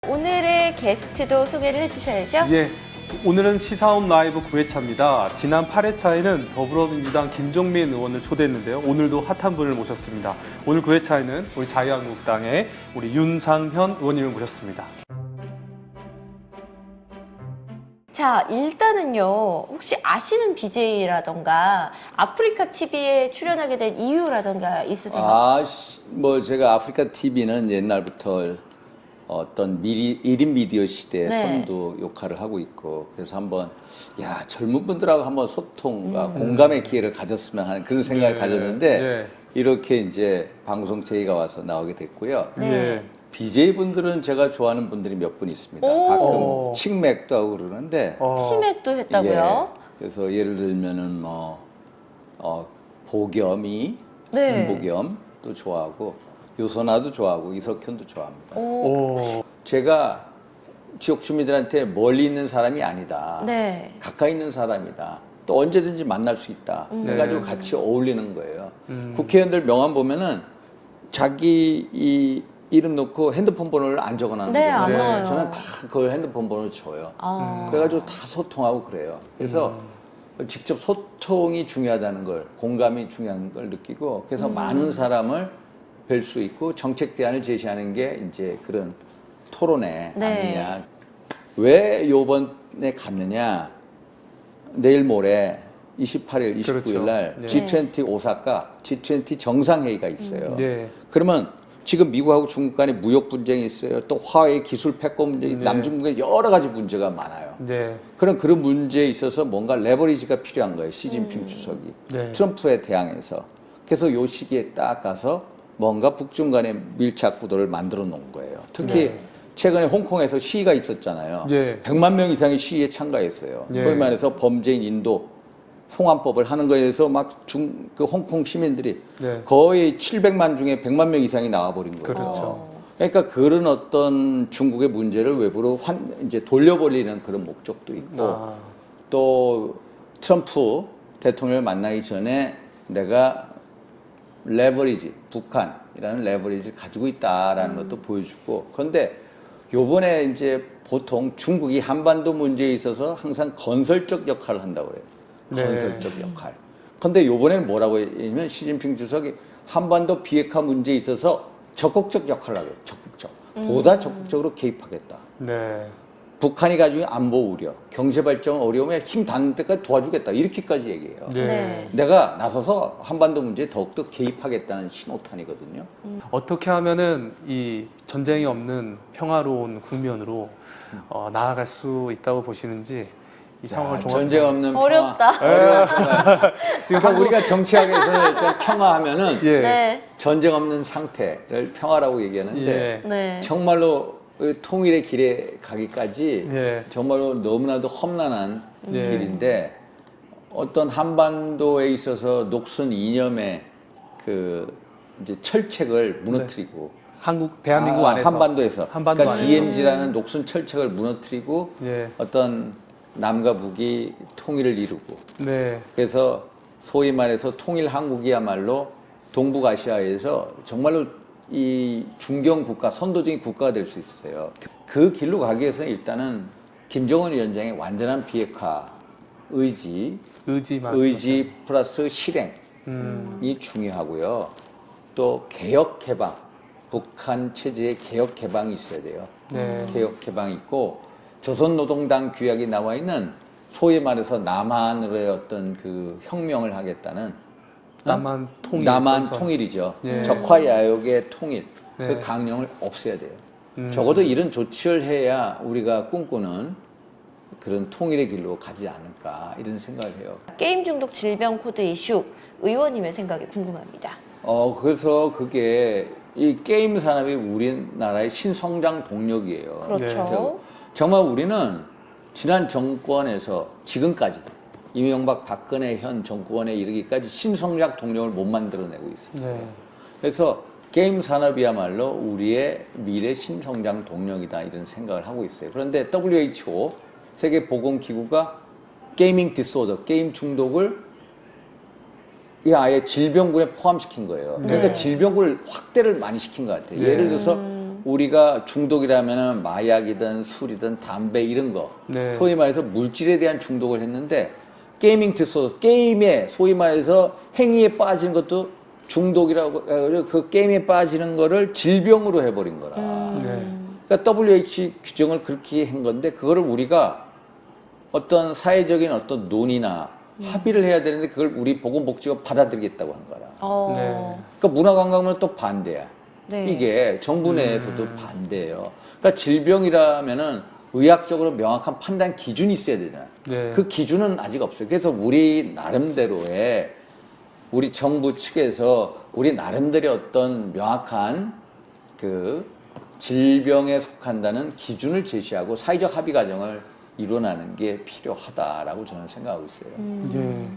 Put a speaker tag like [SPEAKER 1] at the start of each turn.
[SPEAKER 1] 오늘의 게스트도 소개를 해주셔야죠.
[SPEAKER 2] 예, 오늘은 시사홈 라이브 9회차입니다. 지난 8회차에는 더불어민주당 김종민 의원을 초대했는데요. 오늘도 핫한 분을 모셨습니다. 오늘 9회차에는 우리 자유한국당의 우리 윤상현 의원님을 모셨습니다.
[SPEAKER 1] 자, 일단은요, 혹시 아시는 BJ라던가 아프리카 TV에 출연하게 된 이유라던가 있으세요?
[SPEAKER 3] 뭐 제가 아프리카 TV는 옛날부터 어떤 1인 미디어 시대의
[SPEAKER 1] 네.
[SPEAKER 3] 선두 역할을 하고 있고, 그래서 한번 젊은 분들하고 한번 소통과 공감의 기회를 가졌으면 하는 그런 생각을 가졌는데 이렇게 이제 방송 제의가 와서 나오게 됐고요.
[SPEAKER 1] 네.
[SPEAKER 3] BJ분들은 제가 좋아하는 분들이 몇 분 있습니다. 가끔 칭맥도 하고 그러는데
[SPEAKER 1] 치맥도 했다고요?
[SPEAKER 3] 그래서 예를 들면은 보겸이,
[SPEAKER 1] 네.
[SPEAKER 3] 김보겸도 좋아하고 유선아도 좋아하고 이석현도 좋아합니다.
[SPEAKER 1] 오.
[SPEAKER 3] 제가 지역 주민들한테 멀리 있는 사람이 아니다.
[SPEAKER 1] 네.
[SPEAKER 3] 가까이 있는 사람이다. 또 언제든지 만날 수 있다. 해가지고 같이 어울리는 거예요. 국회의원들 명함 보면은 자기 이 이름 넣고 핸드폰 번호를 안 적어놨는
[SPEAKER 1] 네,
[SPEAKER 3] 거예요.
[SPEAKER 1] 안 넣어요.
[SPEAKER 3] 저는 다 그걸 핸드폰 번호를 줘요. 그래가지고 다 소통하고 그래요. 그래서 직접 소통이 중요하다는 걸, 공감이 중요한 걸 느끼고, 그래서 많은 사람을 뵐 수 있고 정책 대안을 제시하는 게 이제 그런 토론회
[SPEAKER 1] 네.
[SPEAKER 3] 아니냐. 왜 요번에 갔느냐. 내일 모레 28일, 29일
[SPEAKER 2] 그렇죠.
[SPEAKER 3] 날
[SPEAKER 2] 네.
[SPEAKER 3] G20 오사카 G20 정상회의가 있어요.
[SPEAKER 2] 네.
[SPEAKER 3] 그러면 지금 미국하고 중국 간에 무역 분쟁이 있어요. 또 화웨이 기술 패권 문제, 남중국에 여러 가지 문제가 많아요.
[SPEAKER 2] 네.
[SPEAKER 3] 그런 문제에 있어서 뭔가 레버리지가 필요한 거예요. 시진핑 주석이.
[SPEAKER 2] 네.
[SPEAKER 3] 트럼프에 대항해서. 그래서 요 시기에 딱 가서 뭔가 북중 간의 밀착 구도를 만들어 놓은 거예요. 특히 최근에 홍콩에서 시위가 있었잖아요.
[SPEAKER 2] 네.
[SPEAKER 3] 100만 명 이상이 시위에 참가했어요.
[SPEAKER 2] 네.
[SPEAKER 3] 소위 말해서 범죄인 인도 송환법을 하는 거에 대해서 그 홍콩 시민들이
[SPEAKER 2] 네.
[SPEAKER 3] 거의 700만 중에 100만 명 이상이 나와버린 거예요.
[SPEAKER 2] 그렇죠.
[SPEAKER 3] 그러니까 그런 어떤 중국의 문제를 외부로 이제 돌려버리는 그런 목적도 있고, 또 트럼프 대통령을 만나기 전에 내가 레버리지, 북한이라는 레버리지를 가지고 있다라는 것도 보여주고, 그런데 요번에 이제 보통 중국이 한반도 문제에 있어서 항상 건설적 역할을 한다고 그래요.
[SPEAKER 2] 네.
[SPEAKER 3] 건설적 역할. 근데 요번에는 뭐라고 했냐면 시진핑 주석이 한반도 비핵화 문제에 있어서 적극적 역할을 하고 보다 적극적으로 개입하겠다.
[SPEAKER 2] 네.
[SPEAKER 3] 북한이 가지고 있는 안보 우려, 경제 발전 어려움에 힘 닿는 데까지 도와주겠다. 이렇게까지 얘기해요.
[SPEAKER 2] 네.
[SPEAKER 1] 네.
[SPEAKER 3] 내가 나서서 한반도 문제에 더욱더 개입하겠다는 신호탄이거든요.
[SPEAKER 2] 어떻게 하면은 이 전쟁이 없는 평화로운 국면으로 나아갈 수 있다고 보시는지 이 상황을
[SPEAKER 3] 전쟁 없는
[SPEAKER 1] 어렵다.
[SPEAKER 3] 그러니까 우리가 정치학에서 일단 평화하면은
[SPEAKER 2] 예.
[SPEAKER 1] 네.
[SPEAKER 3] 전쟁 없는 상태를 평화라고 얘기하는데
[SPEAKER 2] 예.
[SPEAKER 1] 네.
[SPEAKER 3] 정말로 통일의 길에 가기까지
[SPEAKER 2] 예.
[SPEAKER 3] 정말로 너무나도 험난한
[SPEAKER 2] 예.
[SPEAKER 3] 길인데, 어떤 한반도에 있어서 녹슨 이념의 그 이제 철책을 무너뜨리고
[SPEAKER 2] 대한민국 안에서
[SPEAKER 3] 한반도에서
[SPEAKER 2] 한반도
[SPEAKER 3] 그러니까
[SPEAKER 2] 안에서.
[SPEAKER 3] DMZ라는 녹슨 철책을 무너뜨리고
[SPEAKER 2] 예.
[SPEAKER 3] 어떤 남과 북이 통일을 이루고,
[SPEAKER 2] 네.
[SPEAKER 3] 그래서 소위 말해서 통일 한국이야말로 동북아시아에서 정말로 이 중견 국가, 선도적인 국가가 될 수 있어요. 그 길로 가기 위해서는 일단은 김정은 위원장의 완전한 비핵화 의지 플러스 실행이 중요하고요. 또 개혁 개방, 북한 체제의 개혁 개방이 있어야 돼요.
[SPEAKER 2] 네.
[SPEAKER 3] 개혁 개방이 있고, 조선노동당 규약이 나와 있는 소위 말해서 남한으로의 어떤 그 혁명을 하겠다는
[SPEAKER 2] 남한 통일.
[SPEAKER 3] 남한
[SPEAKER 2] 건설.
[SPEAKER 3] 통일이죠.
[SPEAKER 2] 예.
[SPEAKER 3] 적화야욕의 통일,
[SPEAKER 2] 네.
[SPEAKER 3] 그 강령을 없애야 돼요. 적어도 이런 조치를 해야 우리가 꿈꾸는 그런 통일의 길로 가지 않을까, 이런 생각을 해요.
[SPEAKER 1] 게임 중독 질병 코드 이슈, 의원님의 생각이 궁금합니다.
[SPEAKER 3] 그래서 그게 이 게임 산업이 우리나라의 신성장 동력이에요.
[SPEAKER 1] 그렇죠.
[SPEAKER 3] 정말 우리는 지난 정권에서 지금까지 이명박 박근혜 현 정권에 이르기까지 신성장 동력을 못 만들어내고 있었어요.
[SPEAKER 2] 네.
[SPEAKER 3] 그래서 게임 산업이야말로 우리의 미래 신성장 동력이다, 이런 생각을 하고 있어요. 그런데 WHO 세계보건기구가 게이밍 디스오더, 게임 중독을 아예 질병군에 포함시킨 거예요. 그러니까 질병군을 확대를 많이 시킨 것 같아요. 예를 들어서 우리가 중독이라면 마약이든 술이든 담배 이런 거
[SPEAKER 2] 네.
[SPEAKER 3] 소위 말해서 물질에 대한 중독을 했는데 게이밍 특수 게임에 소위 말해서 행위에 빠지는 것도 중독이라고 해가지고 그 게임에 빠지는 거를 질병으로 해버린 거라.
[SPEAKER 2] 네.
[SPEAKER 3] 그러니까 WHO 규정을 그렇게 한 건데 그거를 우리가 어떤 사회적인 어떤 논의나 합의를 해야 되는데 그걸 우리 보건복지가 받아들이겠다고 한 거라.
[SPEAKER 1] 어.
[SPEAKER 3] 그러니까 문화관광은 또 반대야.
[SPEAKER 1] 네.
[SPEAKER 3] 이게 정부 내에서도 반대예요. 그러니까 질병이라면은 의학적으로 명확한 판단 기준이 있어야 되잖아.
[SPEAKER 2] 네.
[SPEAKER 3] 그 기준은 아직 없어요. 그래서 우리 나름대로의 우리 정부 측에서 우리 나름대로의 어떤 명확한 그 질병에 속한다는 기준을 제시하고 사회적 합의 과정을 이뤄나는 게 필요하다라고 저는 생각하고 있어요.
[SPEAKER 2] 예.